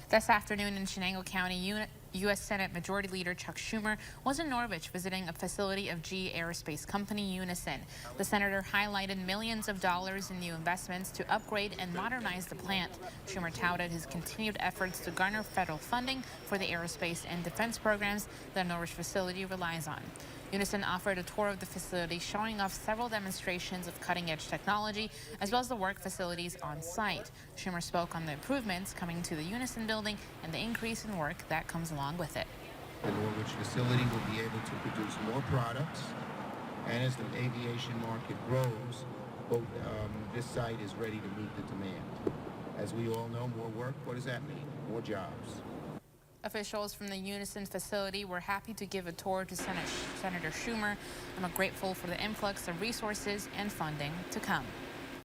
This afternoon in Chenango County, U.S. Senate Majority Leader Chuck Schumer was in Norwich visiting a facility of GE Aerospace company Unison. The senator highlighted millions of dollars in new investments to upgrade and modernize the plant. Schumer touted his continued efforts to garner federal funding for the aerospace and defense programs the Norwich facility relies on. Unison offered a tour of the facility, showing off several demonstrations of cutting-edge technology, as well as the work facilities on site. Schumer spoke on the improvements coming to the Unison building and the increase in work that comes along with it. The Norwich facility will be able to produce more products, and as the aviation market grows, this site is ready to meet the demand. As we all know, more work, what does that mean? More jobs. Officials from the Unison facility were happy to give a tour to Senator Schumer. I'm grateful for the influx of resources and funding to come.